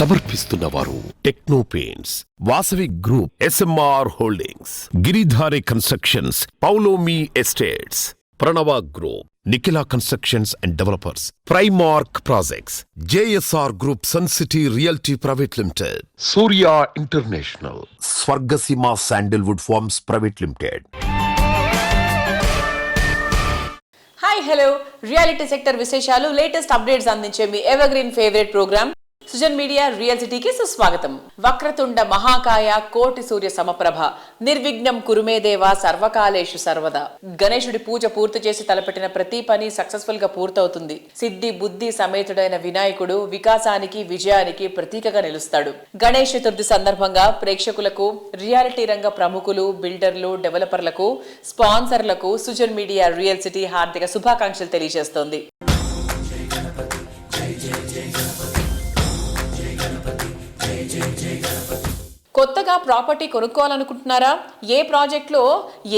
సమర్పిస్తున్నవారు Techno Paints, Vasavi group, SMR holdings, Giridhari constructions, Paulomi estates, Pranava group, Nikhila constructions and developers, Primark projects, JSR group, Sun City Realty private limited, Surya international, Swargaseema sandalwood farms private limited. Hi hello, reality sector విశేషాలు, latest updates అందించే మీ evergreen favourite programme Sujan media real సిటీకి సుస్వాగతం. వక్రతుండ మహాకాయ కోటి సూర్య సమప్రభ, నిర్విఘ్నం కురుమే దేవ సర్వకాలేషు సర్వదా. గణేశుడి పూజ పూర్తి చేసి తలపెట్టిన ప్రతి పని సక్సెస్ఫుల్ గా పూర్తవుతుంది. సిద్ధి బుద్ధి సమేతుడైన వినాయకుడు వికాసానికి విజయానికి ప్రతీకగా నిలుస్తాడు. గణేష్ చతుర్థి సందర్భంగా ప్రేక్షకులకు, రియాలిటీ రంగ ప్రముఖులు, బిల్డర్లు, డెవలపర్లకు, స్పాన్సర్లకు సుజన్ మీడియా రియల్ సిటీ హార్దిక శుభాకాంక్షలు తెలియజేస్తోంది. కొత్తగా ప్రాపర్టీ కొనుక్కోవాలనుకుంటున్నారా? ఏ ప్రాజెక్టులో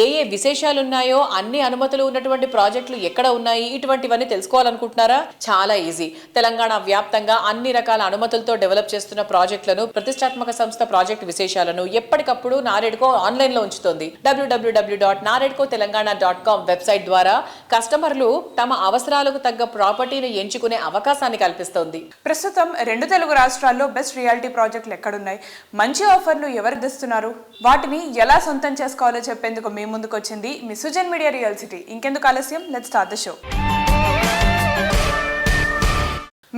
ఏ విశేషాలున్నాయో, అన్ని అనుమతులు ఉన్నటువంటి ప్రాజెక్టులు ఎక్కడ ఉన్నాయి, ఇటువంటివన్నీ తెలుసుకోవాలనుకుంటున్నారా? చాలా ఈజీ. తెలంగాణ వ్యాప్తంగా అన్ని రకాల అనుమతులతో డెవలప్ చేస్తున్న ప్రాజెక్టులను, ప్రతిష్టాత్మక సంస్థ ప్రాజెక్టు విశేషాలను ఎప్పటికప్పుడు నారెడ్కో ఆన్లైన్లో ఉంచుతోంది. www.naredcotelangana.com వెబ్సైట్ ద్వారా కస్టమర్లు తమ అవసరాలకు తగ్గ ప్రాపర్టీని ఎంచుకునే అవకాశాన్ని కల్పిస్తోంది. ప్రస్తుతం 2 తెలుగు రాష్ట్రాల్లో బెస్ట్ రియాలిటీ ప్రాజెక్టులు ఎక్కడున్నాయి, మంచి ఆఫర్లు ఎవరు అందిస్తున్నారు, వాటిని ఎలా సొంతం చేసుకోవాలో చెప్పేందుకు మీ ముందుకు వచ్చింది మీ సుజన్ మీడియా రియల్ సిటీ. ఇంకెందుకు ఆలస్యం, లెట్స్ స్టార్ట్ ద షో.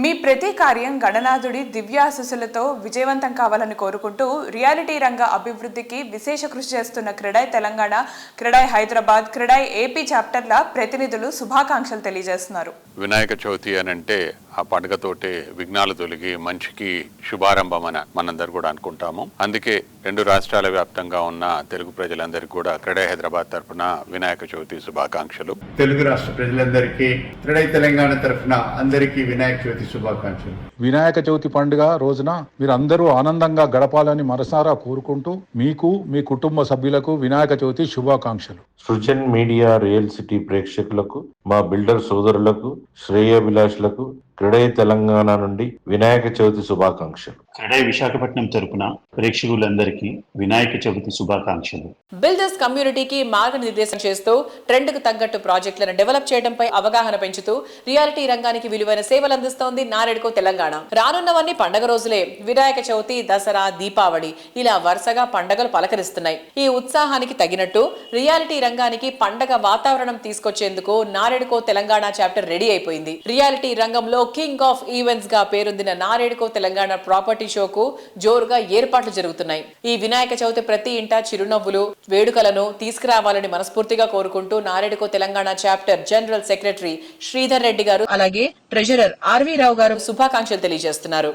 మీ ప్రతి కార్యం గణనాథుడి దివ్యాశీస్సులతో విజయవంతం కావాలని కోరుకుంటూ రియాలిటీ రంగ అభివృద్ధికి విశేష కృషి చేస్తున్న క్రెడాయ్ తెలంగాణ, క్రెడాయ్ హైదరాబాద్, క్రెడాయ్ ఏపీ చాప్టర్ల ప్రతినిధులు శుభాకాంక్షలు తెలియజేస్తున్నారు. వినాయక చవితి అని అంటే ఆ పండుగతోటే విఘ్నాలు తొలగి మంచికి శుభారంభం అని మనందరూ కూడా అనుకుంటాము. అందుకే 2 రాష్ట్రాల వ్యాప్తంగా ఉన్న తెలుగు ప్రజలందరికీ కూడా క్రెడాయ్ హైదరాబాద్ తరఫున వినాయక చవితి శుభాకాంక్షలు. తెలుగు రాష్ట్ర ప్రజలందరికీ, క్రెడాయ్ తెలంగాణ తరఫున అందరికీ వినాయక చవితి శుభాకాంక్షలు. వినాయక చవితి పండుగ రోజున మీరు అందరూ ఆనందంగా గడపాలని మనసారా కోరుకుంటూ మీకు, మీ కుటుంబ సభ్యులకు వినాయక చవితి శుభాకాంక్షలు. సుజన్ మీడియా రియల్ సిటీ ప్రేక్షకులకు, మా బిల్డర్ సోదరులకు, శ్రేయోభిలాషులకు క్రెడాయ్ తెలంగాణ నుండి వినాయక చవితి శుభాకాంక్షలు. క్రెడాయ్ విశాఖపట్నం తరపున ప్రేక్షకులందరికీ వినాయక చవితి శుభాకాంక్షలు. బిల్డర్స్ కమ్యూనిటీకి మార్గనిర్దేశం చేస్తూ ట్రెండ్ కు తగ్గట్టు ప్రాజెక్టులను డెవలప్ చేయడంపై అవగాహన పెంచుతూ రియాలిటీ రంగానికి విలువైన సేవలు అందిస్తోంది నారెడ్కో తెలంగాణ. రానున్నవన్నీ పండగ రోజులే. వినాయక చవితి, దసరా, దీపావళి ఇలా వరుసగా పండగలు పలకరిస్తున్నాయి. ఈ ఉత్సాహానికి తగినట్టు రియాలిటీ రంగానికి పండగ వాతావరణం తీసుకొచ్చేందుకు నారెడ్కో తెలంగాణ చాప్టర్ రెడీ అయిపోయింది. రియాలిటీ రంగంలో కింగ్ ఆఫ్ ఈవెంట్స్ గా పేరొందిన నారెడ్కో తెలంగాణ ప్రాపర్టీ షోకు జోరుగా ఏర్పాట్లు జరుగుతున్నాయి. ఈ వినాయక చవితి ప్రతి ఇంట చిరునవ్వులు, వేడుకలను తీసుకురావాలని మనస్ఫూర్తిగా కోరుకుంటూ NAREDCO Telangana chapter general secretary Sridhar Reddy గారు, అలాగే ట్రెజరర్ ఆర్వి రావు గారు శుభాకాంక్షలు తెలియజేస్తున్నారు.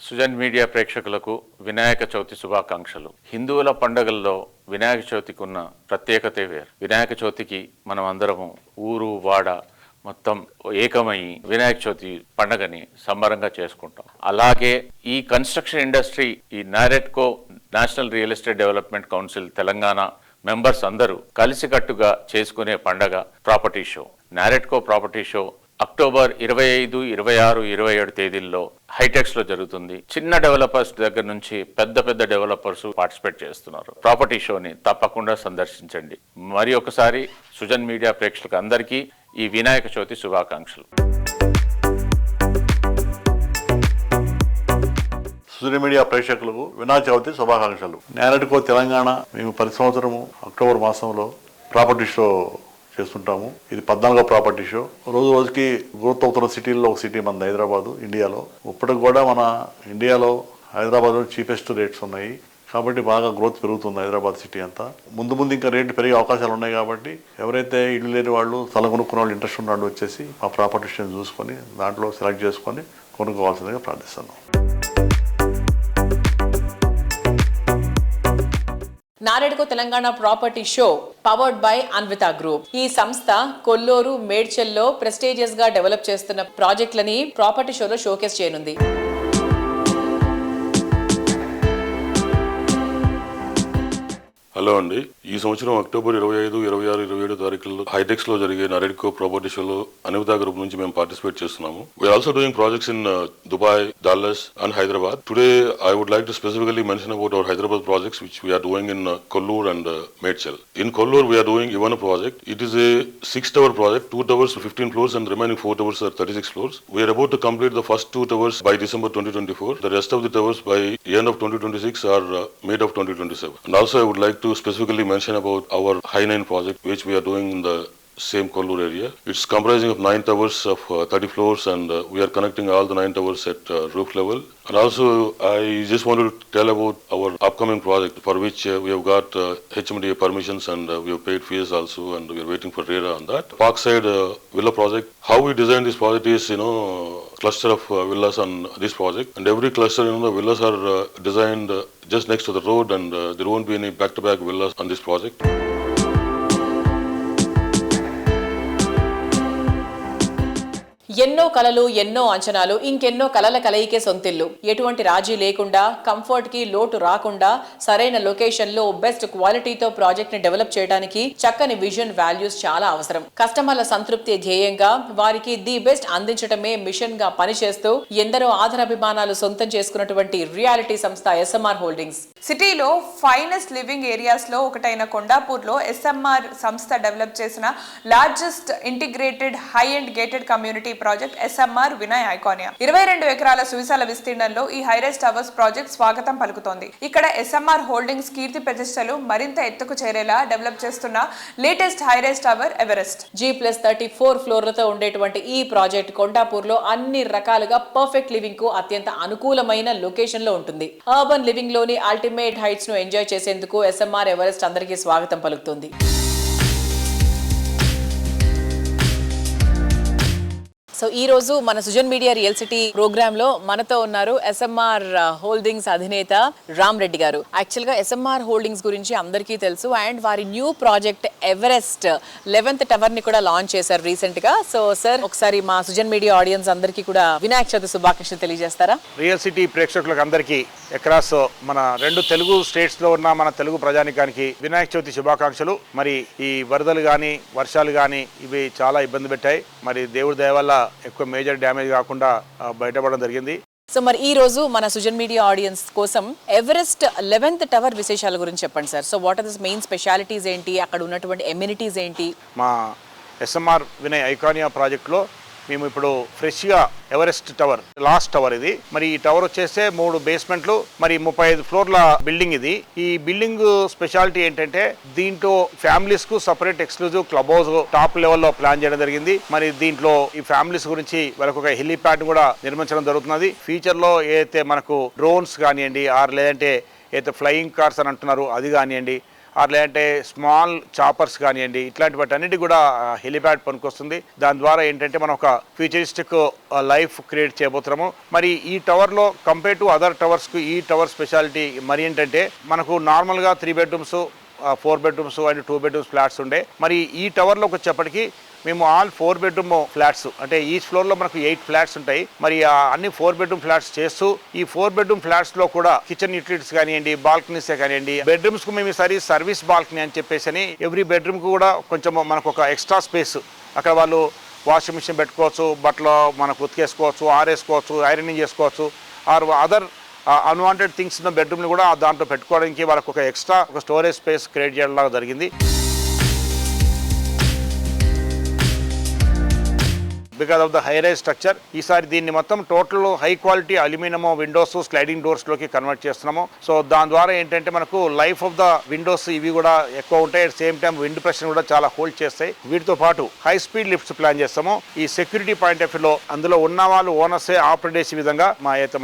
సుజన్ మీడియా ప్రేక్షకులకు వినాయక చవితి శుభాకాంక్షలు. హిందువుల పండుగల్లో వినాయక చవితికి ఉన్న ప్రత్యేకత వేరు. వినాయక చవితికి మనం అందరము ఊరు వాడ మొత్తం ఏకమై వినాయక చవితి పండుగని సంబరంగా చేసుకుంటాం. అలాగే ఈ కన్స్ట్రక్షన్ ఇండస్ట్రీ, ఈ NAREDCO national real estate development council Telangana members అందరూ కలిసికట్టుగా చేసుకునే పండగ property show. NAREDCO property show October 25, 26, 27 తేదీల్లో హైటెక్స్ లో జరుగుతుంది. చిన్న డెవలపర్స్ దగ్గర నుంచి పెద్ద పెద్ద డెవలపర్స్ పార్టిసిపేట్ చేస్తున్నారు. ప్రాపర్టీ షోని తప్పకుండా సందర్శించండి. మరి ఒకసారి సుజన్ మీడియా ప్రేక్షకులకు అందరికీ ఈ వినాయక చవితి శుభాకాంక్షలు. సుజన్ మీడియా ప్రేక్షకులకు వినాయక చవితి శుభాకాంక్షలు. నారెడ్కో తెలంగాణ మేము ప్రతి సంవత్సరము అక్టోబర్ మాసంలో ప్రాపర్టీ షో చేస్తుంటాము. ఇది 14వ ప్రాపర్టీ షో. రోజు రోజుకి గ్రోత్ అవుతున్న సిటీల్లో ఒక సిటీ మన హైదరాబాదు, ఇండియాలో. ఇప్పటికి కూడా మన ఇండియాలో హైదరాబాద్లో చీపెస్ట్ రేట్స్ ఉన్నాయి కాబట్టి బాగా గ్రోత్ పెరుగుతుంది హైదరాబాద్ సిటీ అంతా. ముందు ఇంకా రేట్లు పెరిగే అవకాశాలు ఉన్నాయి కాబట్టి ఎవరైతే ఇల్లు లేని వాళ్ళు, స్థలం కొనుక్కున్న వాళ్ళు, ఇంట్రెస్ట్ ఉన్న వాళ్ళు వచ్చేసి మా ప్రాపర్టీ షోని చూసుకొని దాంట్లో సెలెక్ట్ చేసుకొని కొనుక్కోవాల్సిందిగా ప్రార్థిస్తున్నాం. NAREDCO Telangana property show powered by Anvitha group. ఈ సంస్థ కొల్లూరు, మేడ్చల్లో ప్రెస్టీజియస్ గా డెవలప్ చేస్తున్న ప్రాజెక్టులని ప్రాపర్టీ షోలో షోకేస్ చేయనుంది. హలో అండి, ఈ సంవత్సరం అక్టోబర్ 25, 26, 27 తారీఖుల్లో హైటెక్స్ లో జరిగే నారెడ్కో ప్రాపర్టీ షోలో అనివితా గ్రూప్ నుంచి మేము పార్టిసిపేట్ చేస్తున్నాము. We're also doing projects in Dubai, Dallas and Hyderabad. Today I would like to specifically mention about our Hyderabad projects which we are doing in Kollur and Medchal. In Kollur we are doing Ivana project. It is a 6-tower project, 2 towers 15 floors and remaining 4 towers are 36 floors. We are about to complete the first 2 towers by December 2024. The rest of the towers by the end of 2026 are made of 2027. And also I would like to specifically mention about our High 9 project which we are doing in the same Kollur area. It's comprising of 9 towers of 30 floors and we are connecting all the 9 towers at roof level. And also I just wanted to tell about our upcoming project for which we have got HMDA permissions and we have paid fees also and we are waiting for RERA on that. Parkside Villa project. How we designed this project is, cluster of villas on this project, and every cluster, the villas are designed just next to the road and there won't be any back-to-back villas on this project. ఎన్నో కలలు, ఎన్నో అంచనాలు, ఇంకెన్నో కలల కలయికే సొంతిల్లు. ఎటువంటి రాజీ లేకుండా, comfort కి లోటు రాకుండా, సరైన లొకేషన్ లో బెస్ట్ క్వాలిటీతో ప్రాజెక్ట్ ని డెవలప్ చేయడానికి చక్కని విజన్, వాల్యూస్ చాలా అవసరం. కస్టమర్ల సంతృప్తి ధ్యేయంగా వారికి ది బెస్ట్ అందించడమే మిషన్ గా పనిచేస్తూ ఎందరో ఆదరాభిమానాలు సొంతం చేసుకున్నటువంటి రియాలిటీ సంస్థ ఎస్ఎంఆర్ హోల్డింగ్స్. సిటీలో ఫైనెస్ట్ లివింగ్ ఏరియాస్ లో ఒకటైన కొండాపూర్ లో ఎస్ఎంఆర్ సంస్థ డెవలప్ చేసిన largest integrated high and gated community project SMR Vinay Iconia. 22 ఎకరాల సువిశాల విస్తీర్ణంలో ఈ హైరైజ్ టవర్స్ ప్రాజెక్ట్ స్వాగతం పలుకుతోంది. ఇక్కడ ఎస్ఎంఆర్ హోల్డింగ్స్ కీర్తి ప్రతిష్టలు మరింత ఎత్తుకు చేరేలా డెవలప్ చేస్తున్న latest high-rise tower Everest. G+34 ఫ్లోర్లతో ఉండేటువంటి ఈ ప్రాజెక్ట్ కొండాపూర్ లో అన్ని రకాలుగా పర్ఫెక్ట్ లివింగ్ కు అత్యంత అనుకూలమైన లొకేషన్ లో ఉంటుంది. అర్బన్ లివింగ్ లోని అల్టిమేట్ హైట్స్ ను ఎంజాయ్ చేసేందుకు ఎస్ఎంఆర్ ఎవరెస్ట్ అందరికీ స్వాగతం పలుకుతుంది. సో ఈ రోజు మన Sujan media real city program లో మనతో ఉన్నారు ఎస్ఎంఆర్ హోల్డింగ్స్ అధినేత రామ్ రెడ్డి గారు. యాక్చువల్ గా ఎస్ఎంఆర్ హోల్డింగ్స్ గురించి అందరికీ తెలుసు అండ్ వారి new project Everest 11th tower ని కూడా లాంచ్ చేశారు రీసెంట్ గా. సో సార్, ఒకసారి మా సుజన్ మీడియా ఆడియన్స్ అందరికీ కూడా వినాయక చవితి శుభాకాంక్షలు తెలియజేస్తారా? రియల్ సిటీ ప్రేక్షకులకు అందరికీ అక్రాస్ మన 2 తెలుగు స్టేట్స్ లో ఉన్న మన తెలుగు ప్రజానికానికి వినాయక చవితి శుభాకాంక్షలు. మరి ఈ వరదలు కానీ వర్షాలు కానీ ఇవి చాలా ఇబ్బంది పెట్టాయి. మరి దేవుడి దయ వల్ల ఎక్కువ మేజర్ డ్యామేజ్ కాకుండా బయటపడడం జరిగింది. సో మరి ఈ రోజు మన సుజన్ మీడియా ఆడియన్స్ కోసం ఎవరెస్ట్ 11th టవర్ విశేషాల గురించి చెప్పండి sir. So what are the main specialities ఏంటి, అక్కడ ఉన్నటువంటి ఎమ్యూనిటీస్ ఏంటి? మా ఎస్ఎంఆర్ వినయ్ ఐకానియా ప్రాజెక్ట్లో మేము ఇప్పుడు ఫ్రెష్గా ఎవరెస్ట్ టవర్, లాస్ట్ టవర్ ఇది. మరి ఈ టవర్ వచ్చేస్తే 3 బేస్మెంట్లు, మరి 35 ఫ్లోర్ల బిల్డింగ్ ఇది. ఈ బిల్డింగ్ స్పెషాలిటీ ఏంటంటే దీంట్లో ఫ్యామిలీస్ కు separate exclusive club house top లెవెల్లో ప్లాన్ చేయడం జరిగింది. మరి దీంట్లో ఈ ఫ్యామిలీస్ గురించి వాళ్ళకు ఒక హెలీప్యాడ్ కూడా నిర్మించడం జరుగుతున్నది. ఫ్యూచర్ లో ఏదైతే మనకు డ్రోన్స్ కానివ్వండి, లేదంటే ఏదైతే ఫ్లయింగ్ కార్స్ అని అంటున్నారు అది కానివ్వండి, లేదంటే స్మాల్ చాపర్స్ కానివ్వండి, ఇట్లాంటి వాటి అన్నిటి కూడా హెలిప్యాడ్ పనికొస్తుంది. దాని ద్వారా ఏంటంటే మనం ఒక ఫ్యూచరిస్టిక్ లైఫ్ క్రియేట్ చేయబోతున్నాము. మరి ఈ టవర్లో కంపేర్ టు అదర్ టవర్స్కు ఈ టవర్ స్పెషాలిటీ మరి ఏంటంటే మనకు నార్మల్గా 3 bedrooms, 4 bedrooms and 2 bedrooms flats ఉండే. మరి ఈ టవర్లోకి వచ్చేప్పటికి మేము ఆల్ 4 bedroom ఫ్లాట్స్, అంటే ఈచ్ ఫ్లోర్లో మనకు 8 ఫ్లాట్స్ ఉంటాయి. మరి అన్ని 4 bedroom ఫ్లాట్స్ చేస్తూ ఈ 4 bedroom ఫ్లాట్స్లో కూడా కిచెన్ యూటిలిటీస్ కానివ్వండి, బాల్కనీసే కానివ్వండి, బెడ్రూమ్స్కు మేము ఈసారి సర్వీస్ బాల్కనీ అని చెప్పేసి ఎవ్రీ బెడ్రూమ్కి కూడా కొంచెం మనకు ఒక ఎక్స్ట్రా స్పేస్, అక్కడ వాళ్ళు వాషింగ్ మిషన్ పెట్టుకోవచ్చు, బట్టలు మనకు ఉతికేసుకోవచ్చు, ఆరేసుకోవచ్చు, ఐరనింగ్ చేసుకోవచ్చు, ఆర్ అదర్ అన్వాంటెడ్ థింగ్స్ ఉన్న బెడ్రూమ్ని కూడా దాంట్లో పెట్టుకోవడానికి వాళ్ళకు ఒక ఎక్స్ట్రా ఒక స్టోరేజ్ స్పేస్ క్రియేట్ చేయడం జరిగింది. Because of the high rise structure ఈసారి దీన్ని మొత్తం total high quality aluminium windows, sliding డోర్స్లోకి కన్వర్ట్ చేస్తున్నాము. సో దాని ద్వారా ఏంటంటే మనకు లైఫ్ ఆఫ్ ద విండోస్ ఇవి కూడా ఎక్కువ ఉంటాయి. At same time wind pressure కూడా చాలా హోల్డ్ చేస్తాయి. వీటితో పాటు హై స్పీడ్ లిఫ్ట్స్ ప్లాన్ చేస్తాము. ఈ సెక్యూరిటీ పాయింట్ ఆఫ్ వ్యూలో అందులో ఉన్న వాళ్ళు ఓనర్సే ఆపరేట్ చేసే విధంగా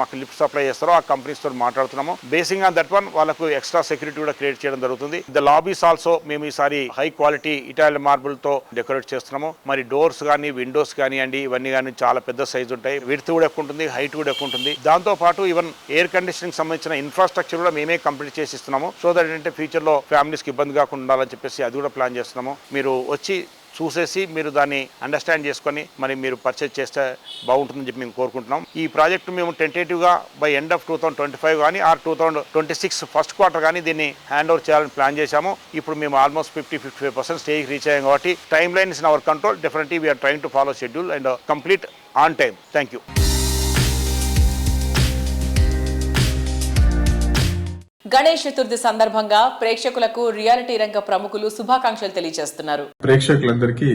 మాకు లిఫ్ట్ సప్లై చేస్తారో ఆ కంపెనీస్ తో మాట్లాడుతున్నాము. బేసింగ్ ఆన్ దట్ వన్ వాళ్ళకు ఎక్స్ట్రా సెక్యూరిటీ కూడా క్రియేట్ చేయడం జరుగుతుంది. ద లాబీస్ ఆల్సో మేము ఈసారి హై క్వాలిటీ ఇటాలియన్ మార్బుల్ తో డెకరేట్ చేస్తున్నాము. మరి డోర్స్ కానీ, విండోస్ కానీ ఇవన్నీ కానీ చాలా పెద్ద సైజు ఉంటాయి. విడ్త్ కూడా ఎక్కువ ఉంటుంది, హైట్ కూడా ఎక్కువ ఉంటుంది. దాంతో పాటు ఈవెన్ ఎయిర్ కండిషనింగ్ సంబంధించిన ఇన్ఫ్రాస్ట్రక్చర్ కూడా మేమే కంప్లీట్ చేసి ఇస్తున్నాము. సో దట్ ఏంటంటే ఫ్యూచర్ లో ఫ్యామిలీస్కి ఇబ్బంది కాకుండా ఉండాలని చెప్పేసి అది కూడా ప్లాన్ చేస్తున్నాము. మీరు వచ్చి చూసేసి మీరు దాన్ని అండర్స్టాండ్ చేసుకొని మరి మీరు పర్చేజ్ చేస్తే బాగుంటుందని చెప్పి మేము కోరుకుంటున్నాం. ఈ ప్రాజెక్టు మేము టెంటేటివ్గా బై ఎండ్ ఆఫ్ 2025 కానీ ఆర్ 2026 ఫస్ట్ క్వార్టర్ కానీ దీన్ని హ్యాండ్ ఓవర్ చేయాలని ప్లాన్ చేశాము. ఇప్పుడు మేము ఆల్మోస్ట్ 50-55% స్టేజ్ రీచ్ అయ్యాం కాబట్టి timeline is in our control. Definitely we're trying to follow schedule and complete on time. Thank you. Ganesh Chaturthi సందర్భంగా ప్రేక్షకులకు రియాలిటీ రంగ ప్రముఖులు శుభాకాంక్షలు తెలియజేస్తున్నారు. ప్రేక్షకులందరికీ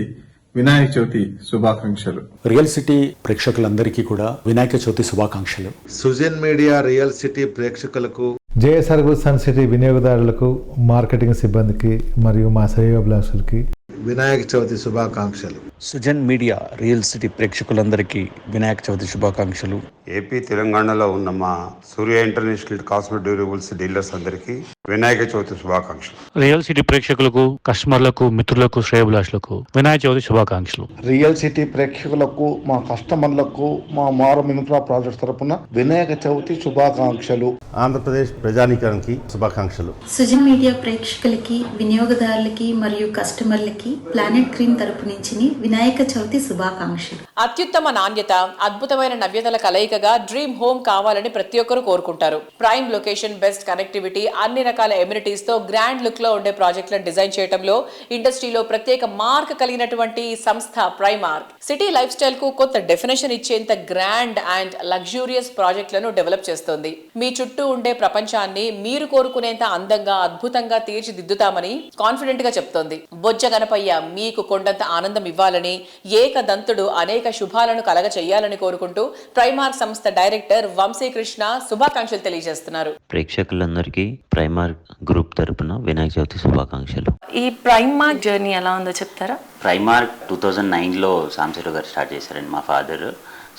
వినాయక చవితి శుభాకాంక్షలు. రియల్ సిటీ ప్రేక్షకులందరికీ కూడా వినాయక చవితి శుభాకాంక్షలు. సుజన్ మీడియా రియల్ సిటీ ప్రేక్షకులకు, జేఎస్ఆర్ సన్ సిటీ వినియోగదారులకు, మార్కెటింగ్ సిబ్బందికి మరియు మా శ్రేయోభిలాషులకి వినాయక చవితి శుభాకాంక్షలు. సుజన్ మీడియా రియల్ సిటీ ప్రేక్షకులందరికీ వినాయక చవితి శుభాకాంక్షలు. ఏపీ తెలంగాణలో ఉన్న మా సూర్య ఇంటర్నేషనల్ కాస్మెటిక్ డ్యూరబుల్స్ డీలర్స్ అందరికీ వినాయక చవితి శుభాకాంక్షలు. రియల్ సిటీ ప్రేక్షకులకు, కస్టమర్లకు, మిత్రులకు, శ్రేయోభిలాషులకు వినాయక చవితి శుభాకాంక్షలు. రియల్ సిటీ ప్రేక్షకులకు, మా కస్టమర్లకు మా మారం ఇన్ఫ్రా ప్రాజెక్ట్ తరపున వినాయక చవితి శుభాకాంక్షలు. ఆంధ్రప్రదేశ్ ప్రజానీకానికి శుభాకాంక్షలు. సుజన్ మీడియా ప్రేక్షకులకి, వినియోగదారులకి మరియు కస్టమర్లకి ప్లానెట్ గ్రీన్ తరపు నుంచి వినాయక చవితి శుభాకాంక్షలు. అత్యుత్తమ నాణ్యత, అద్భుతమైన నవ్యతల కలయికగా డ్రీమ్ హోమ్ కావాలని ప్రతి ఒక్కరూ కోరుకుంటారు. ప్రైమ్ లొకేషన్, బెస్ట్ కనెక్టివిటీ, అన్ని రకాల ఎమ్యూనిటీస్ తో గ్రాండ్ లుక్ లో ఉండే ప్రాజెక్టులను డిజైన్ చేయడంలో ఇండస్ట్రీలో ప్రత్యేక మార్క్ కలిగినటువంటి సంస్థ ప్రైమార్క్ సిటీ లైఫ్ స్టైల్ కు కొత్త డెఫినేషన్ ఇచ్చేంత గ్రాండ్ అండ్ లగ్జూరియస్ ప్రాజెక్టులను డెవలప్ చేస్తోంది. మీ చుట్టూ ఉండే ప్రపంచాన్ని మీరు కోరుకునేంత అందంగా, అద్భుతంగా తీర్చిదిద్దుతామని కాన్ఫిడెంట్ గా చెప్తోంది. బొజ్జ గణపయ్య మీకు కొండంత ఆనందం ఇవ్వాలని, ఏకదంతుడు అనేక శుభాలను కలగ చెయ్యాలని కోరుకుంటూ ప్రైమార్క్ సంస్థ డైరెక్టర్ వంశీకృష్ణ శుభాకాంక్షలు తెలియజేస్తున్నారు. ప్రేక్షకులందరికీ ప్రైమార్క్ గ్రూప్ తరపున వినాయక చవితి శుభాకాంక్షలు. ఈ ప్రైమార్క్ జర్నీ ఎలా ఉందో చెప్తారా? ప్రైమార్క్ 2009లో సాంసీరావు గారు స్టార్ట్ చేశారండి, మా ఫాదర్.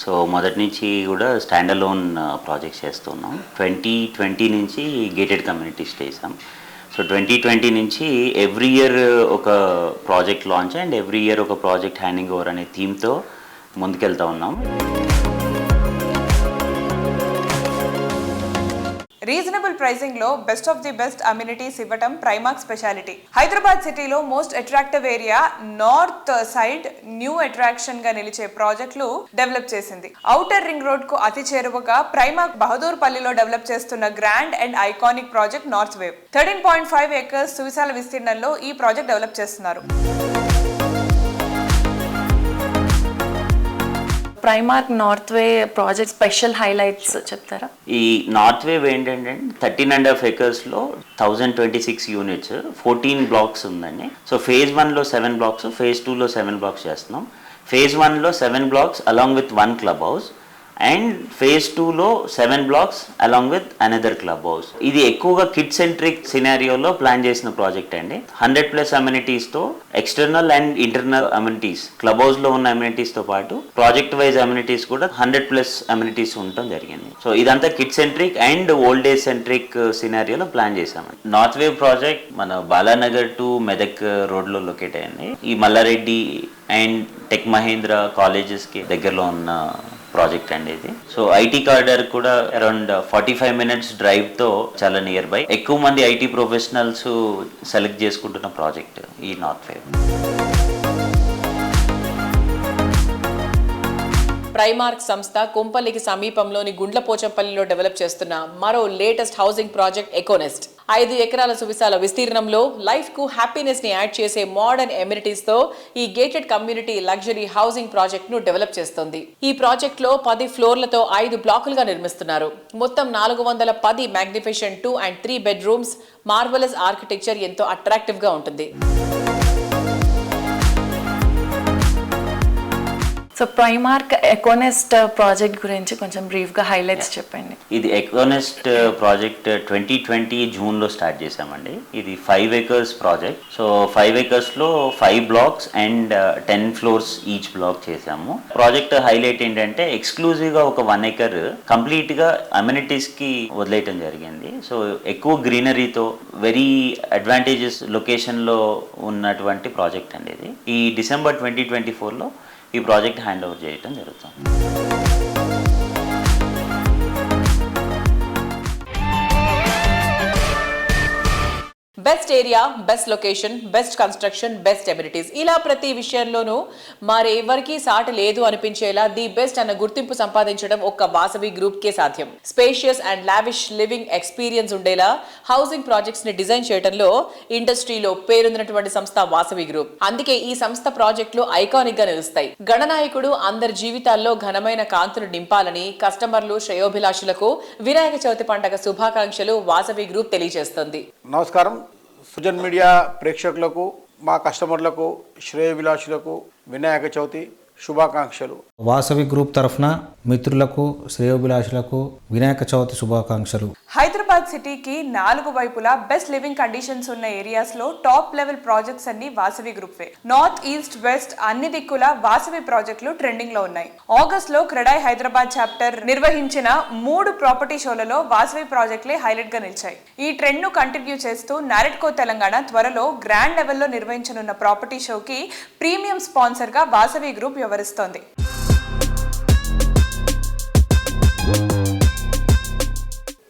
సో మొదటి నుంచి కూడా స్టాండ్ అలోన్ ప్రాజెక్ట్స్ చేస్తున్నాం. 2020 నుంచి గేటెడ్ కమ్యూనిటీస్ చేసాం. సో 2020 నుంచి ఎవ్రీ ఇయర్ ఒక project launch and every year ఒక ప్రాజెక్ట్ హ్యాండింగ్ ఓవర్ అనే థీమ్తో ముందుకెళ్తా ఉన్నాం. రీజనబుల్ ప్రైసింగ్ లో best of the best amenities ఇవ్వటం ప్రైమార్క్ స్పెషాలిటీ. హైదరాబాద్ సిటీలో most attractive area north side new attraction గా నిలిచే ప్రాజెక్టులు డెవలప్ చేసింది. ఔటర్ రింగ్ రోడ్ కు అతి చేరువగా ప్రైమార్క్ బహదూర్ పల్లిలో డెవలప్ చేస్తున్న grand and iconic project North Wave. 13.5 acres సువిశాల విస్తీర్ణంలో ఈ ప్రాజెక్ట్ డెవలప్ చేస్తున్నారు. Primark North Way project special highlights చెప్తారా? ఈ నార్త్ వేవ్ ఏంటంటే 13.5 acres 1026 యూనిట్స్, 14 బ్లాక్స్ ఉందండి. సో ఫేజ్ 1లో 7 బ్లాక్స్, ఫేజ్ 2లో 7 బ్లాక్స్ చేస్తున్నాం. ఫేజ్ 1లో 7 blocks along with 1 club house and phase 2లో 7 blocks along with another club house. ఇది ఎక్కువగా కిడ్ సెంట్రిక్ సినారియోలో ప్లాన్ చేసిన ప్రాజెక్ట్ అండి. 100+ అమ్యూనిటీస్తో external and internal amenities, club హౌస్లో ఉన్న అమ్యూనిటీస్తో పాటు ప్రాజెక్ట్ వైజ్ అమ్యూనిటీస్ కూడా 100+ అమ్యూనిటీస్ ఉండటం జరిగింది. సో ఇదంతా kid centric and old age centric సినారియోలో ప్లాన్ చేశామండి. నార్త్ వేవ్ ప్రాజెక్ట్ మన బాలానగర్ టు మెదక్ రోడ్లో లొకేట్ అయ్యింది. ఈ మల్లారెడ్డి అండ్ టెక్ మహేంద్ర కాలేజెస్కి దగ్గరలో ఉన్న ప్రాజెక్ట్ అండి ఇది. సో ఐటీ కార్డర్ కూడా అరౌండ్ 45 minutes డ్రైవ్తో చాలా నియర్ బై. ఎక్కువ మంది ఐటీ ప్రొఫెషనల్స్ సెలెక్ట్ చేసుకుంటున్న ప్రాజెక్ట్ ఈ నార్త్ వేవ్. ప్రైమార్క్ సంస్థ కుంపల్లికి సమీపంలోని గుండ్లపోచంపల్లిలో డెవలప్ చేస్తున్న మరో లేటెస్ట్ హౌసింగ్ ప్రాజెక్ట్ ఎకోనెస్ట్. 5 ఎకరాల సువిశాల విస్తీర్ణంలో లైఫ్ కు హ్యాపీనెస్ ని యాడ్ చేసే మోడర్న్ ఎమ్యూనిటీస్ తో ఈ gated community luxury housing project ను డెవలప్ చేస్తోంది. ఈ ప్రాజెక్ట్ లో 10 ఫ్లోర్లతో 5 బ్లాకులుగా నిర్మిస్తున్నారు. మొత్తం 410 magnificent 2 and 3 bedrooms. Marvellous architecture ఎంతో అట్రాక్టివ్ గా ఉంటుంది. సో ప్రైమార్క్ ఎకోనెస్ట్ ప్రాజెక్ట్ గురించి కొంచెం బ్రీఫ్గా హైలైట్స్ చెప్పండి. ఇది ఎకోనెస్ట్ ప్రాజెక్ట్ 2020 జూన్లో స్టార్ట్ చేసామండి. ఇది 5 acres project. So 5 acresలో 5 blocks and 10 floors each black చేసాము. ప్రాజెక్ట్ హైలైట్ ఏంటంటే ఎక్స్క్లూజివ్గా ఒక 1 acre కంప్లీట్గా అమ్యూనిటీస్కి వదిలేయటం జరిగింది. సో ఎక్కువ గ్రీనరీతో వెరీ అడ్వాంటేజెస్ లొకేషన్లో ఉన్నటువంటి ప్రాజెక్ట్ అండి ఇది. ఈ December 2024లో ఈ ప్రాజెక్ట్ హ్యాండ్ ఓవర్ చేయడం జరుగుతుంది. Best area, best location, best construction, best amenities, ఇలా ప్రతి విషయంలోనూ మరెవరికీ సాటి లేదు అనిపించేలా ది బెస్ట్ అన్న గుర్తింపు సంపాదించడం ఒక్క వాసవి గ్రూప్ కే సాధ్యం. Spacious and lavish living experience ఉండేలా హౌసింగ్ ప్రాజెక్ట్స్ ని డిజైన్ చేయడంలో ఇండస్ట్రీలో పేరొందినటువంటి సంస్థ వాసవి గ్రూప్. అందుకే ఈ సంస్థ ప్రాజెక్టులు ఐకానిక్ గా నిలుస్తాయి. గణనాయకుడు అందరి జీవితాల్లో ఘనమైన కాంతులు నింపాలని కస్టమర్లు, శ్రేయోభిలాషులకు వినాయక చవితి పండుగ శుభాకాంక్షలు వాసవి గ్రూప్ తెలియజేస్తుంది. నమస్కారం. సుజన్ మీడియా ప్రేక్షకులకు, మా కస్టమర్లకు, శ్రేయోభిలాషులకు వినాయక చవితి శుభాకాంక్షలు. వాసవి గ్రూప్ తరఫున మిత్రులకు, శ్రేయోభిలాషులకు వినాయక చవితి శుభాకాంక్షలు. హైదరాబాద్ సిటీకి 4 వైపులా బెస్ట్ లివింగ్ కండిషన్స్ ఉన్న ఏరియాస్ లో టాప్ లెవెల్ ప్రాజెక్ట్స్ అన్ని వాసవి గ్రూప్ వే. నార్త్, ఈస్ట్, వెస్ట్ అన్ని దిక్కుల వాసవి ప్రాజెక్టులు ట్రెండింగ్ లో ఉన్నాయి. ఆగస్ట్ లో క్రెడాయ్ హైదరాబాద్ చాప్టర్ నిర్వహించిన 3 ప్రాపర్టీ షోలలో వాసవి ప్రాజెక్టులే హైలైట్ గా నిలిచాయి. ఈ ట్రెండ్ ను కంటిన్యూ చేస్తూ నారెడ్కో తెలంగాణ త్వరలో గ్రాండ్ లెవెల్లో నిర్వహించనున్న ప్రాపర్టీ షోకి ప్రీమియం స్పాన్సర్ గా వాసవి గ్రూప్ వ్యవహరిస్తోంది.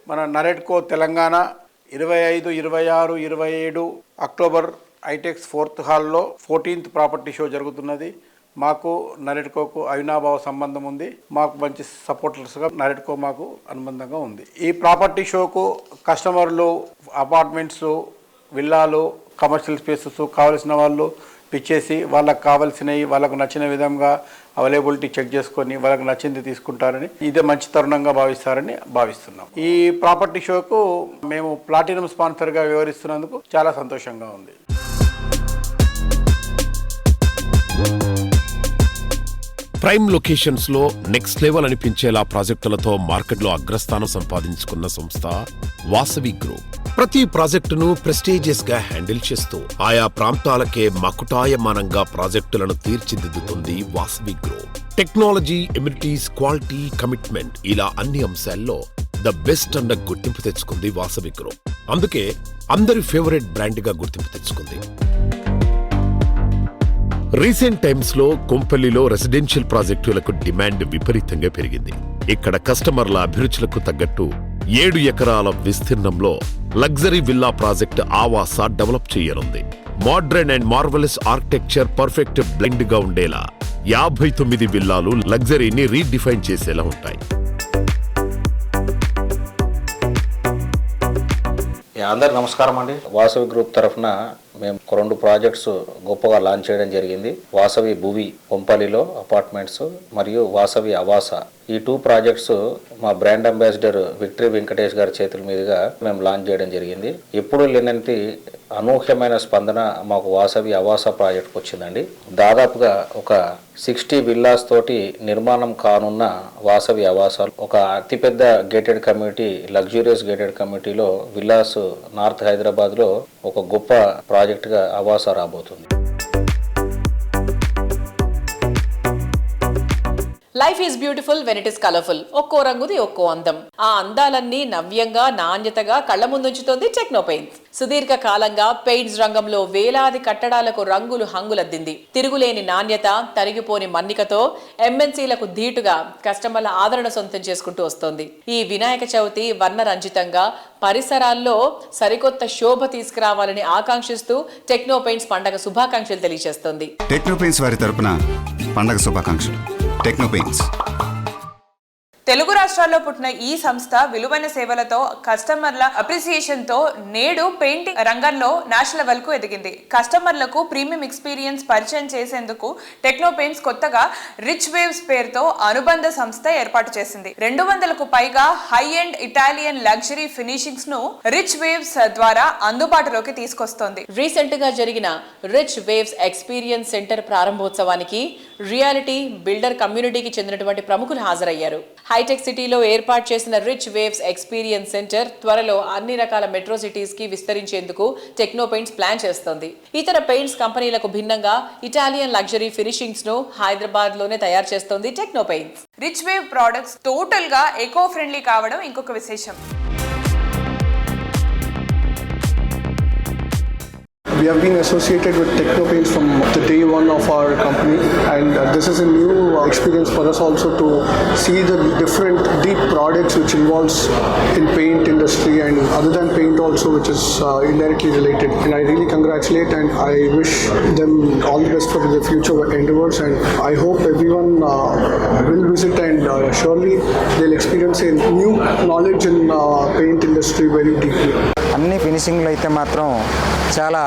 మన నరెడ్కో తెలంగాణ 25, 26, 27 అక్టోబర్ ఐటెక్స్ 4th హాల్లో 14th ప్రాపర్టీ షో జరుగుతున్నది. మాకు నరెడ్కోకు అవినాభావ సంబంధం ఉంది. మాకు మంచి సపోర్టర్స్గా నరెడ్కో మాకు అనుబంధంగా ఉంది. ఈ ప్రాపర్టీ షోకు కస్టమర్లు అపార్ట్మెంట్స్, విల్లాలు, కమర్షియల్ స్పేసెస్ కావలసిన వాళ్ళు పిచ్చేసి వాళ్ళకు కావాల్సినవి వాళ్ళకు నచ్చిన విధంగా అవైలబిలిటీ చెక్ చేసుకొని వాళ్ళకి నచ్చింది తీసుకుంటారని, ఇదే మంచి తరుణంగా భావిస్తారని భావిస్తున్నాం. ఈ ప్రాపర్టీ షోకు మేము ప్లాటినం స్పాన్సర్గా వ్యవహరిస్తున్నందుకు చాలా సంతోషంగా ఉంది. ప్రైమ్ లొకేషన్స్ లో నెక్స్ట్ లెవెల్ అనిపించేలా ప్రాజెక్టులతో మార్కెట్లో అగ్రస్థానం సంపాదించుకున్న సంస్థ వాసవి గ్రూప్. ప్రతి ప్రాజెక్టును ప్రెస్టీజియస్ గా హ్యాండిల్ చేస్తూ ఆయా ప్రాంతాలకే మకుటాయమానంగా ప్రాజెక్టులను తీర్చిదిద్దుతుంది Vasavi group. Technology, amenities, quality, commitment ఇలా అన్ని అంశాల్లో ద బెస్ట్ అన్న గుర్తింపు తెచ్చుకుంది వాసవి గ్రూప్. అందుకే అందరి ఫేవరెట్ బ్రాండ్ గా గుర్తింపు తెచ్చుకుంది. రీసెంట్ టైమ్స్ లో కొంపల్లిలో రెసిడెన్షియల్ ప్రాజెక్టులకు డిమాండ్ విపరీతంగా పెరిగింది. ఇక్కడ కస్టమర్ల అభిరుచులకు తగ్గట్టు 7 ఎకరాల విస్తీర్ణంలో లగ్జరీ విల్లా ప్రాజెక్ట్ ఆవాస డెవలప్ చేయనుంది. Modern and marvellous architecture perfect blend గా ఉండేలా 59 విల్లాలు లగ్జరీని రీడిఫైన్ చేసేలా ఉంటాయి. అందరికి నమస్కారం అండి. వాసవి గ్రూప్ తరఫున మేము 2 ప్రాజెక్ట్స్ గొప్పగా లాంచ్ చేయడం జరిగింది. వాసవి భువి కొంపల్లిలో అపార్ట్మెంట్స్ మరియు వాసవి అవాస. ఈ 2 ప్రాజెక్ట్స్ మా బ్రాండ్ అంబాసిడర్ విక్టరీ వెంకటేష్ గారి చేతుల మీదుగా మేము లాంచ్ చేయడం జరిగింది. ఎప్పుడు లేనంటి అనూహ్యమైన స్పందన మాకు వాసవి అవాస ప్రాజెక్ట్కి వచ్చిందండి. దాదాపుగా ఒక 60 విల్లాస్ తోటి నిర్మాణం కానున్న వాసవి అవాస ఒక అతిపెద్ద గేటెడ్ కమ్యూనిటీ, లగ్జూరియస్ గేటెడ్ కమ్యూనిటీలో విల్లాస్ నార్త్ హైదరాబాద్లో ఒక గొప్ప ప్రాజెక్టుగా అవాస రాబోతుంది. Life is beautiful when it is colourful. ఒక్కో రంగుది ఒక్కో అందం. ఆ అందాలన్నీ నవ్యంగా, నాణ్యతగా కళ్ల ముందుంచుతోంది టెక్నో పెయింట్స్. సుదీర్ఘ కాలంగా పెయింట్స్ రంగంలో వేలాది కట్టడాలకు రంగులు హంగులద్దింది. తిరుగులేని నాణ్యత, తరిగిపోని మన్నికతో ఎంఎన్సీలకు ధీటుగా కస్టమర్ల ఆదరణ సొంతం చేసుకుంటూ వస్తోంది. ఈ వినాయక చవితి వర్ణరంజితంగా పరిసరాల్లో సరికొత్త శోభ తీసుకురావాలని ఆకాంక్షిస్తూ టెక్నో పెయింట్స్ పండగ శుభాకాంక్షలు తెలియజేస్తోంది. టెక్నో పెయింట్స్ వారి తరపున పండగ శుభాకాంక్షలు. Techno paints. తెలుగు రాష్ట్రాల్లో పుట్టిన ఈ సంస్థ విలువైన సేవలతో, కస్టమర్ల అప్రిసియేషన్ తో నేడు పెయింటింగ్ రంగంలో నేషనల్ లెవెల్ కు ఎదిగింది. కస్టమర్లకు ప్రీమియం ఎక్స్పీరియన్స్ పరిచయం చేసేందుకు టెక్నో పెయింట్స్ కొత్తగా రిచ్ వేవ్స్ పేరుతో అనుబంధ సంస్థ ఏర్పాటు చేసింది. 200కు పైగా high end Italian luxury finishings ను రిచ్ వేవ్స్ ద్వారా అందుబాటులోకి తీసుకొస్తోంది. రీసెంట్ గా జరిగిన రిచ్ వేవ్స్ ఎక్స్పీరియన్స్ సెంటర్ ప్రారంభోత్సవానికి రియాలిటీ, బిల్డర్ కమ్యూనిటీకి చెందినటువంటి ప్రముఖులు హాజరయ్యారు. హైటెక్ సిటీలో ఏర్పాటు చేసిన రిచ్ వేవ్స్ ఎక్స్పీరియన్స్ సెంటర్ త్వరలో అన్ని రకాల మెట్రో సిటీస్ కి విస్తరించేందుకు టెక్నో పెయింట్స్ ప్లాన్ చేస్తోంది. ఇతర పెయింట్స్ కంపెనీలకు భిన్నంగా ఇటాలియన్ లగ్జరీ ఫినిషింగ్స్ ను హైదరాబాద్ లోనే తయారు చేస్తోంది techno paints. Rich wave products total గా ఎకో ఫ్రెండ్లీ కావడం ఇంకొక విశేషం. We have been associated with Techno Paints from the day one of our company, and this is a new experience for us also to see the different deep products which involves in paint industry and other than paint also, which is indirectly related. And I really congratulate and I wish them all the best for the future endeavors, and I hope everyone will visit and surely they'll experience a new knowledge in paint industry very deeply. అన్ని ఫినిషింగ్లు అయితే మాత్రం చాలా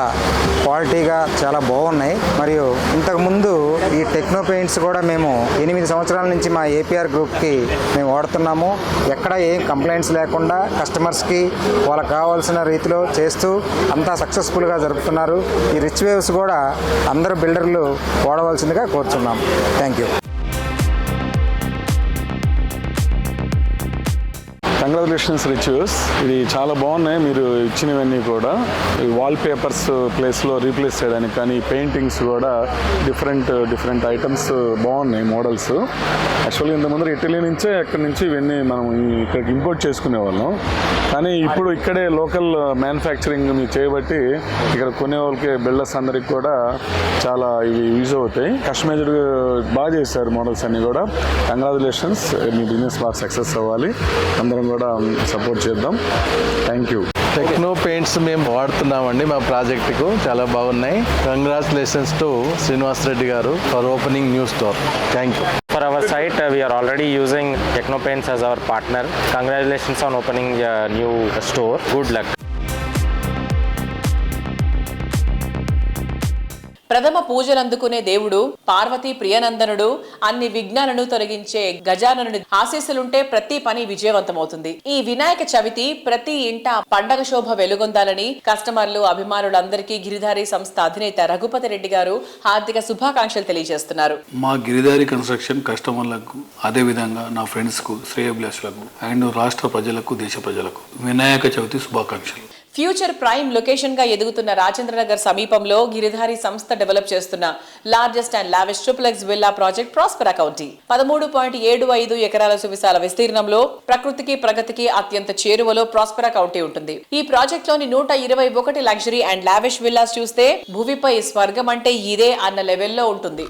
క్వాలిటీగా చాలా బాగున్నాయి. మరియు ఇంతకుముందు ఈ టెక్నో పెయింట్స్ కూడా మేము 8 సంవత్సరాల నుంచి మా ఏపీఆర్ గ్రూప్కి మేము వాడుతున్నాము. ఎక్కడ ఏం కంప్లైంట్స్ లేకుండా కస్టమర్స్కి వాళ్ళకి కావాల్సిన రీతిలో చేస్తూ అంతా సక్సెస్ఫుల్గా జరుపుతున్నారు. ఈ రిచ్ వేవ్స్ కూడా అందరూ బిల్డర్లు వాడవలసిందిగా కోరుచున్నాం. Thank you. కంగ్రాచులేషన్స్ రిచ్యూస్. ఇది చాలా బాగున్నాయి మీరు ఇచ్చినవన్నీ కూడా. వాల్ పేపర్స్ ప్లేస్లో రీప్లేస్ చేయడానికి కానీ పెయింటింగ్స్ కూడా డిఫరెంట్ ఐటమ్స్ బాగున్నాయి మోడల్స్. యాక్చువల్గా ఇంతకుముందు ఇటలీ నుంచే అక్కడి నుంచి ఇవన్నీ మనం ఇక్కడికి ఇంపోర్ట్ చేసుకునే వాళ్ళం. కానీ ఇప్పుడు ఇక్కడే లోకల్ మ్యానుఫ్యాక్చరింగ్ మీరు చేయబట్టి ఇక్కడ కొనే వాళ్ళకి బిల్డర్స్ అందరికి కూడా చాలా ఇవి యూజ్ అవుతాయి. కస్టమైజ్డ్ బాగా చేశారు మోడల్స్ అన్నీ కూడా. కంగ్రాచులేషన్స్, మీ బిజినెస్ బాగా సక్సెస్ అవ్వాలి. అందరం కూడా సపోర్ట్ చేద్దాం. Thank you. టెక్నో పెయింట్స్ మేము వాడుతున్నామండి మా ప్రాజెక్టుకు. చాలా బాగున్నాయి. కంగ్రాచులేషన్స్ టు శ్రీనివాస్ రెడ్డి గారు for opening new store. Thank you. For our site, we are already using Techno Paints as our partner. Congratulations on opening a new store. Good luck. ప్రథమ పూజలు అందుకునే దేవుడు పార్వతీ ప్రియనందనుడు, అన్ని విఘ్నాలను తొలగించే గజాననుడి ఆశీస్సులుంటే ప్రతి పని విజయవంతమవుతుంది. ఈ వినాయక చవితి ప్రతి ఇంట పండగ శోభ వెలుగొందాలని కస్టమర్లు, అభిమానులందరికీ గిరిధారి సంస్థ అధినేత రఘుపతి రెడ్డి గారు హార్దిక శుభాకాంక్షలు తెలియజేస్తున్నారు. మా గిరిధారి కన్స్ట్రక్షన్ కస్టమర్లకు, అదే విధంగా నా ఫ్రెండ్స్ కు, శ్రేయోభిలాషులకు అండ్ రాష్ట్ర ప్రజలకు, దేశ ప్రజలకు వినాయక చవితి శుభాకాంక్షలు. ఫ్యూచర్ ప్రైమ్ లొకేషన్ గా ఎదుగుతున్న రాజేంద్రనగర్ సమీపంలో గిరిధారి సంస్థ డెవలప్ చేస్తున్న largest and lavish triplex villa project Prospera county 13.75 ఎకరాల సువిశాల విస్తీర్ణంలో ప్రకృతికి ప్రగతికి అత్యంత చేరువలో ప్రాస్పెరా కౌంటీ ఉంటుంది. ఈ ప్రాజెక్ట్ లోని 121 లగ్జరీ అండ్ లావిష్ విల్లాస్ చూస్తే భూమిపై స్వర్గం అంటే ఇదే అన్న లెవెల్లో ఉంటుంది.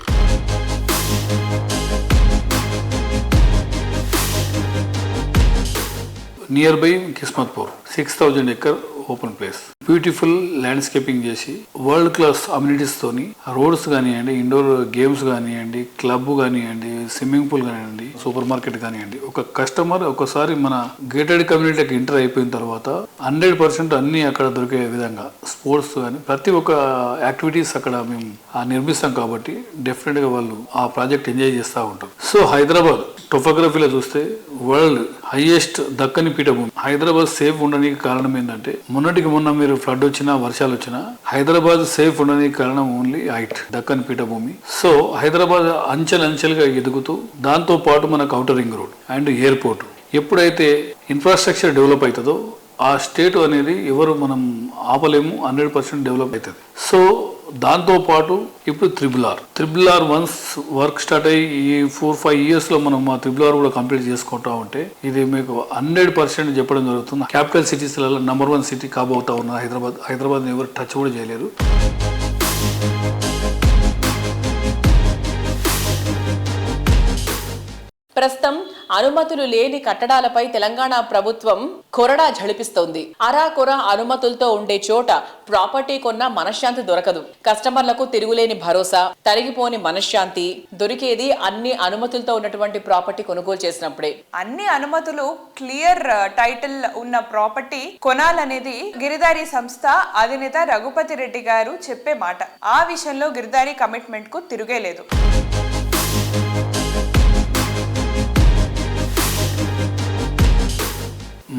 Near by Kismatpur 6,000 acre open place, beautiful landscaping చేసి వరల్డ్ క్లాస్ అమ్యూనిటీస్ తోని రోడ్స్ కానివ్వండి, ఇండోర్ గేమ్స్ కానివ్వండి, క్లబ్ కానివ్వండి, స్విమ్మింగ్ పూల్ కానివ్వండి, సూపర్ మార్కెట్ కానివ్వండి. ఒక కస్టమర్ ఒకసారి మన గేటెడ్ కమ్యూనిటీకి ఎంటర్ అయిపోయిన తర్వాత 100% అన్ని అక్కడ దొరికే విధంగా స్పోర్ట్స్ కానీ ప్రతి ఒక్క యాక్టివిటీస్ అక్కడ మేము నిర్మిస్తాం కాబట్టి డెఫినెట్ గా వాళ్ళు ఆ ప్రాజెక్ట్ ఎంజాయ్ చేస్తూ ఉంటారు. సో హైదరాబాద్ టోపోగ్రఫీలో చూస్తే వరల్డ్ హైయెస్ట్ దక్కని పీఠభూమి. హైదరాబాద్ సేఫ్ ఉండడానికి కారణం ఏంటంటే మొన్నటికి మొన్న మీరు ఫ్లడ్ వచ్చినా, వర్షాలు వచ్చినా హైదరాబాద్ సేఫ్ ఉండడానికి కారణం ఓన్లీ హైట్, దక్కన్ పీఠభూమి. సో హైదరాబాద్ అంచెలంచెలుగా ఎదుగుతూ దాంతో పాటు మనకు outer ring road and airport ఎప్పుడైతే ఇన్ఫ్రాస్ట్రక్చర్ డెవలప్ అవుతుందో ఆ స్టేట్ అనేది ఎవరు మనం ఆపలేము, 100% డెవలప్ అవుతుంది. సో దాంతో పాటు ఇప్పుడు triple R once work start అయ్యి ఈ 4-5 yearsలో మనం మా త్రిబుల్ ఆర్ కూడా కంప్లీట్ చేసుకుంటా ఉంటే ఇది మీకు 100% చెప్పడం జరుగుతుంది. క్యాపిటల్ సిటీస్లలో నెంబర్ 1 సిటీ కాబోతా ఉన్న హైదరాబాద్ ఎవరు టచ్ కూడా చేయలేరు. ప్రస్తుతం అనుమతులు లేని కట్టడాలపై తెలంగాణ ప్రభుత్వం కొరడా ఝళిపిస్తోంది. అరాకొర అనుమతులతో ఉండే చోట ప్రాపర్టీ కొన్న మనశ్శాంతి దొరకదు. కస్టమర్లకు తిరుగులేని భరోసా, తరిగిపోని మనశ్శాంతి దొరికేది అన్ని అనుమతులతో ఉన్నటువంటి ప్రాపర్టీ కొనుగోలు చేసినప్పుడే. అన్ని అనుమతులు, క్లియర్ టైటిల్ ఉన్న ప్రాపర్టీ కొనాలనేది గిరిధారి సంస్థ అధినేత రఘుపతి రెడ్డి గారు చెప్పే మాట. ఆ విషయంలో గిరిధారి కమిట్మెంట్ కు తిరుగేలేదు.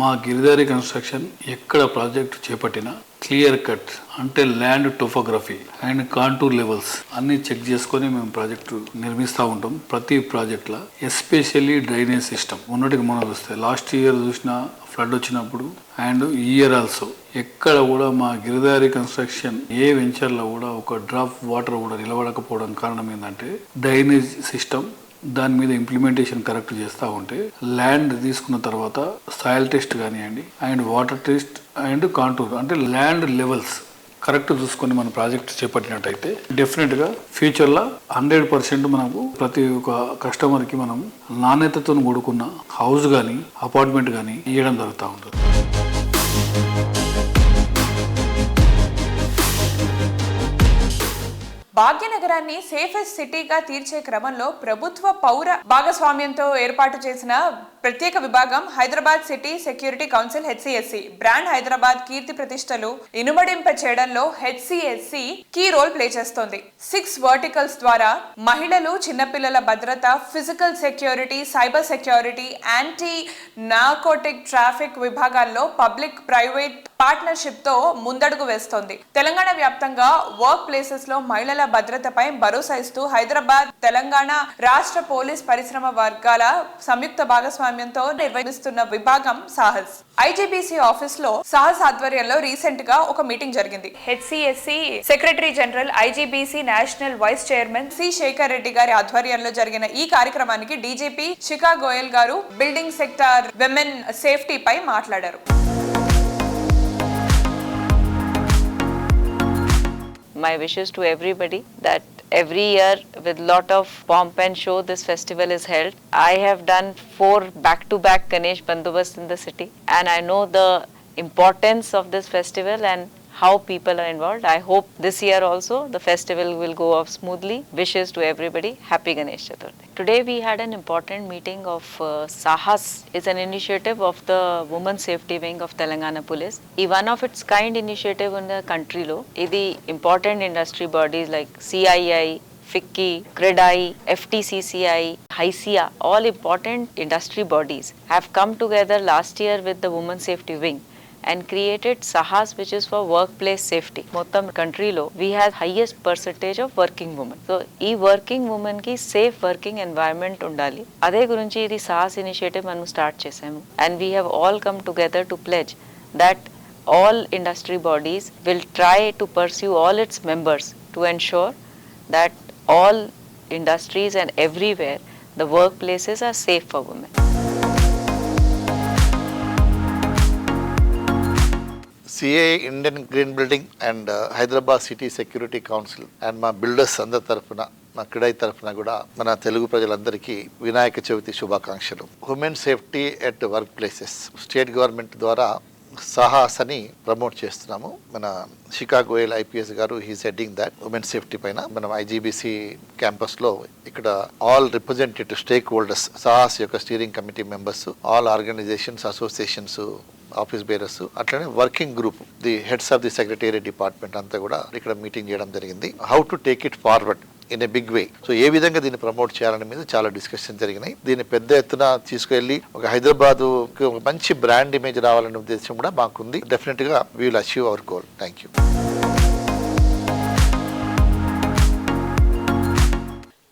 మా గిరిధారి కన్స్ట్రక్షన్ ఎక్కడ ప్రాజెక్ట్ చేపట్టినా క్లియర్ కట్ అంటే land topography and contour levels అన్ని చెక్ చేసుకొని మేము ప్రాజెక్టు నిర్మిస్తూ ఉంటాం. ప్రతి ప్రాజెక్ట్లో ఎస్పెషల్లీ డ్రైనేజ్ సిస్టమ్ మొన్నటికి మనం చూస్తే లాస్ట్ ఇయర్ చూసిన ఫ్లడ్ వచ్చినప్పుడు అండ్ ఈ ఇయర్ ఆల్సో ఎక్కడ కూడా మా గిరిధారి కన్స్ట్రక్షన్ ఏ వెంచర్లో కూడా ఒక డ్రాప్ వాటర్ కూడా నిలబడకపోవడం కారణం ఏంటంటే డ్రైనేజ్ సిస్టమ్ దాని మీద ఇంప్లిమెంటేషన్ కరెక్ట్ చేస్తూ ఉంటే ల్యాండ్ తీసుకున్న తర్వాత సాయిల్ టెస్ట్ కానివ్వండి and water test and contour అంటే ల్యాండ్ లెవెల్స్ కరెక్ట్ చూసుకొని మన ప్రాజెక్ట్ చేపట్టినట్టయితే డెఫినెట్గా ఫ్యూచర్లో 100% మనకు ప్రతి ఒక్క కస్టమర్కి మనం నాణ్యతతో కూడుకున్న హౌస్ కానీ అపార్ట్మెంట్ కానీ ఇవ్వడం జరుగుతూ ఉంటుంది. భాగ్యనగరాన్ని సేఫెస్ట్ సిటీగా తీర్చే క్రమంలో ప్రభుత్వ పౌర భాగస్వామ్యంతో ఏర్పాటు చేసిన ప్రత్యేక విభాగం Hyderabad city security council HCSC brand Hyderabad కీర్తి ప్రతిష్టలు ఇనుమడింప చేయడంలో HCSC కీ రోల్ ప్లే చేస్తోంది. 6 వర్టికల్స్ ద్వారా మహిళలు, చిన్నపిల్లల భద్రత, physical security, cyber security, anti narcotic traffic విభాగాల్లో పబ్లిక్ ప్రైవేట్ పార్ట్నర్షిప్ తో ముందడుగు వేస్తోంది. తెలంగాణ వ్యాప్తంగా వర్క్ ప్లేసెస్ లో మహిళల భద్రతపై భరోసా ఇస్తూ హైదరాబాద్, తెలంగాణ రాష్ట్ర పోలీస్ పరిశ్రమ వర్గాల సంయుక్త భాగస్వామ్యంతో నిర్వహిస్తున్న విభాగం సాహస్. IGBC ఆఫీస్ లో సాహస్ ఆధ్వర్యంలో రీసెంట్ గా ఒక మీటింగ్ జరిగింది. HCSC secretary general, IGBC national vice chairman C Shekhar Reddy గారి ఆధ్వర్యంలో జరిగిన ఈ కార్యక్రమానికి DGP శిఖా గోయల్ గారు బిల్డింగ్ సెక్టార్ విమెన్ సేఫ్టీ పై మాట్లాడారు. My wishes to everybody that every year with lot of pomp and show this festival is held. I have done 4 back-to-back Ganesh Bandobast in the city, and I know the importance of this festival and how people are involved. I hope this year also the festival will go off smoothly. Wishes to everybody. Happy Ganesh Chaturthi. Today we had an important meeting of Sahas. It's an initiative of the Women Safety Wing of Telangana Police. It's one of its kind initiative in the country lo. Idi important industry bodies like CII, FICCI, CREDAI, FTCCI, HICIA, all important industry bodies have come together last year with the Women Safety Wing and created Sahas, which is for workplace safety. Mottam country lo we have highest percentage of working women. So ee working women ki safe working environment undali. Ade gurinchi idi Sahas initiative manu start chesamu, and we have all come together to pledge that all industry bodies will try to pursue all its members to ensure that all industries and everywhere the workplaces are safe for women. CA Indian green building and Hyderabad city security council and మా builders అందరి తరఫున, మా క్రీడై తరఫున కూడా మన తెలుగు ప్రజలందరికీ వినాయక చవితి శుభాకాంక్షలు. Women safety at work places state government ద్వారా సాహస్ అని ప్రమోట్ చేస్తున్నాము. మన శిఖా గోయల్ IPS గారు he's heading that women safety పైన మనం IGBC క్యాంపస్లో ఇక్కడ all representative stakeholders, Sahas యొక్క steering committee members, all organisations, associations, office bearers, అట్లనే working group, the heads of the secretariat department అంతా కూడా ఇక్కడ మీటింగ్ చేయడం జరిగింది. How to take it forward in a big way. So ఏ విధంగా దీన్ని promote చేయాలనే మీద చాలా డిస్కషన్ జరిగినాయి. దీన్ని పెద్ద ఎత్తున తీసుకెళ్లి ఒక హైదరాబాద్ మంచి బ్రాండ్ ఇమేజ్ రావాలనే ఉద్దేశం కూడా మాకుంది. డెఫినెట్ గా we will achieve our goal. Thank you.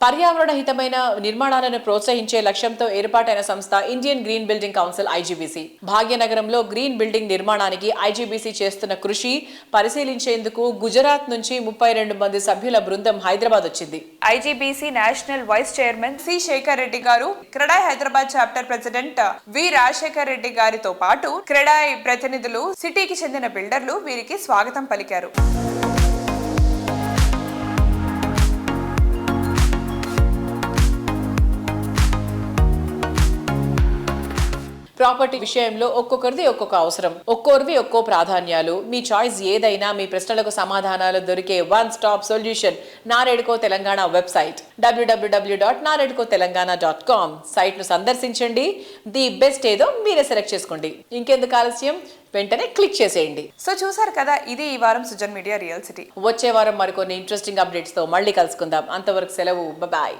పర్యావరణ హితమైన నిర్మాణాలను ప్రోత్సహించే లక్ష్యంతో ఏర్పాటైన సంస్థ Indian green building council IGBC. భాగ్యనగరంలో గ్రీన్ బిల్డింగ్ నిర్మాణానికి IGBC చేస్తున్న కృషి పరిశీలించేందుకు గుజరాత్ నుంచి 32 మంది సభ్యుల బృందం హైదరాబాద్ వచ్చింది. IGBC national vice chairman C Shekhar Reddy గారు, CREDAI Hyderabad chapter president V Rajasekhar Reddy గారితో పాటు క్రెడాయ్ ప్రతినిధులు, సిటీకి చెందిన బిల్డర్లు వీరికి స్వాగతం పలికారు. ప్రాపర్టీ విషయంలో ఒక్కొక్కరిది ఒక్కొక్క అవసరం, ఒక్కొరివి ఒక్కో ప్రాధాన్యాలు. మీ చాయిస్ ఏదైనా మీ ప్రశ్నలకు సమాధానాలు దొరికే one stop solution NAREDCO Telangana website www.naredkotelangana.com. Site ను సందర్శించండి. ది బెస్ట్ ఏదో మీరే సెలెక్ట్ చేసుకోండి. ఇంకెందుకు ఆలస్యం, వెంటనే క్లిక్ చేసేయండి. సో చూసారు కదా, ఇది ఈ వారం సుజన్ మీడియా రియల్ సిటీ. వచ్చే వారం మరికొన్ని ఇంట్రెస్టింగ్ అప్డేట్స్ తో మళ్ళీ కలుసుకుందాం. అంతవరకు సెలవు, బాయ్.